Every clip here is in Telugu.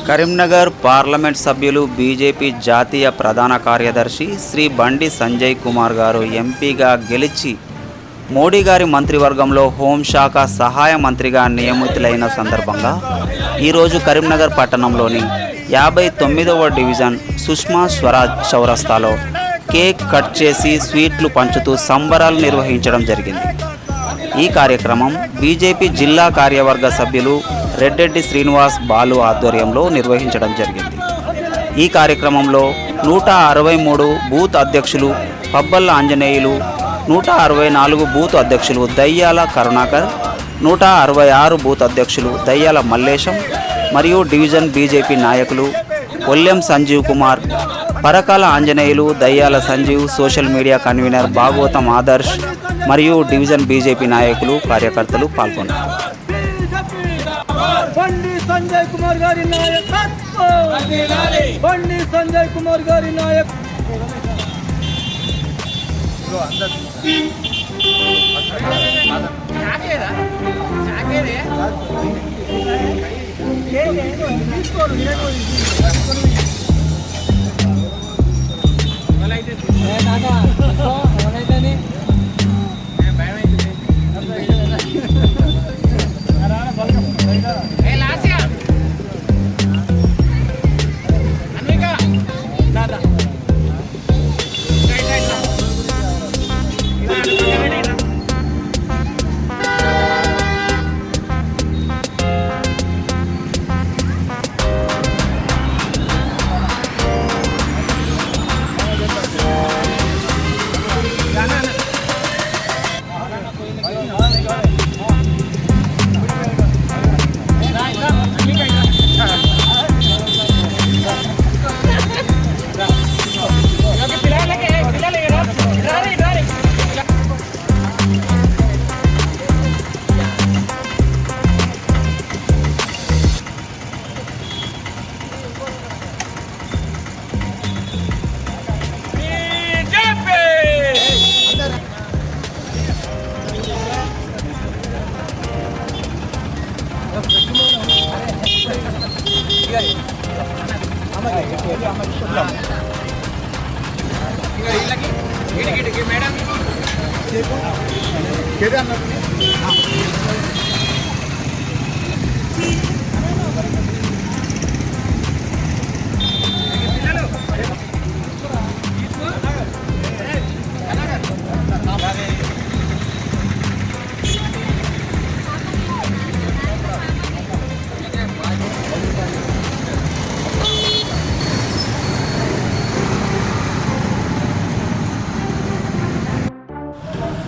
కరీంనగర్ పార్లమెంట్ సభ్యులు బీజేపీ జాతీయ ప్రధాన కార్యదర్శి శ్రీ బండి సంజయ్ కుమార్ గారు ఎంపీగా గెలిచి మోడీ గారి మంత్రివర్గంలో హోంశాఖ సహాయ మంత్రిగా నియమితులైన సందర్భంగా ఈరోజు కరీంనగర్ పట్టణంలోని 59వ డివిజన్ సుష్మా స్వరాజ్ చౌరస్తాలో కేక్ కట్ చేసి స్వీట్లు పంచుతూ సంబరాలు నిర్వహించడం జరిగింది. ఈ కార్యక్రమం బీజేపీ జిల్లా కార్యవర్గ సభ్యులు రెడ్డెడ్డి శ్రీనివాస్ బాలు ఆధ్వర్యంలో నిర్వహించడం జరిగింది. ఈ కార్యక్రమంలో 163 బూత్ అధ్యక్షులు పబ్బల్ల ఆంజనేయులు, 164 బూత్ అధ్యక్షులు దయ్యాల కరుణాకర్, 166 బూత్ అధ్యక్షులు దయ్యాల మల్లేశం మరియు డివిజన్ బీజేపీ నాయకులు ఒల్లెం Sanjeev Kumar, Parakala Anjaneyulu, Dayyala Sanjeev, social media convenor Bhagavatam Adarsh మరియు డివిజన్ బీజేపీ నాయకులు కార్యకర్తలు పాల్గొన్నారు. బండి సంజయ్ కుమార్ గారి నాయకత్వం, బండి సంజయ్ కుమార్ గారి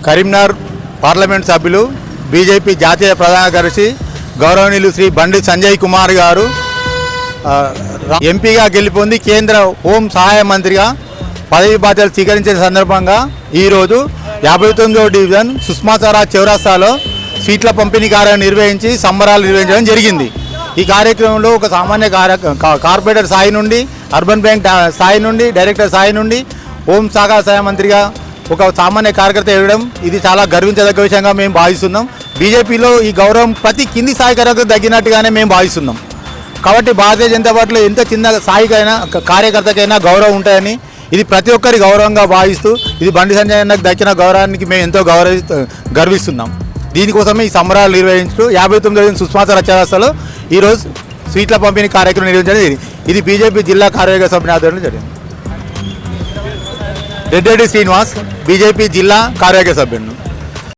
కరీంనగర్ పార్లమెంట్ సభ్యులు బీజేపీ జాతీయ ప్రధాన కార్యదర్శి గౌరవనీయులు శ్రీ బండి సంజయ్ కుమార్ గారు ఎంపీగా గెలుపొంది కేంద్ర హోం సహాయ మంత్రిగా పదవి బాధ్యతలు స్వీకరించిన సందర్భంగా ఈరోజు 59వ డివిజన్ సుష్మా స్వరాజ్ చౌరస్తాలో సీట్ల పంపిణీ కార్యం నిర్వహించి సంబరాలు నిర్వహించడం జరిగింది. ఈ కార్యక్రమంలో ఒక సామాన్య కార్పొరేటర్ స్థాయి నుండి, అర్బన్ బ్యాంక్ స్థాయి నుండి, డైరెక్టర్ స్థాయి నుండి హోం శాఖ సహాయ మంత్రిగా ఒక సామాన్య కార్యకర్త ఇవ్వడం ఇది చాలా గర్వించదగ్గ విషయంగా మేము భావిస్తున్నాం. బీజేపీలో ఈ గౌరవం ప్రతి కింది స్థాయి కార్యకర్తకు తగ్గినట్టుగానే మేము భావిస్తున్నాం. కాబట్టి భారతీయ జనతా పార్టీలో ఎంత చిన్న స్థాయికైనా కార్యకర్తకైనా గౌరవం ఉంటాయని ఇది ప్రతి ఒక్కరి గౌరవంగా భావిస్తూ ఇది బండి సంజయ్ అన్నకు దక్కిన గౌరవానికి మేము ఎంతో గర్విస్తున్నాం. దీనికోసమే ఈ సంబరాలు నిర్వహించు 59వ సుష్మా స్వరాజ్ చౌరస్తాలో ఈరోజు స్వీట్ల పంపిణీ కార్యక్రమం నిర్వహించడం జరిగింది. ఇది బీజేపీ జిల్లా కార్యవర్గ సభ్యుని ఆధ్వర్యంలో జరిగింది. రెడ్డెడ్డి శ్రీనివాస్ బీజేపీ జిల్లా కార్యవర్గ సభ్యుడు.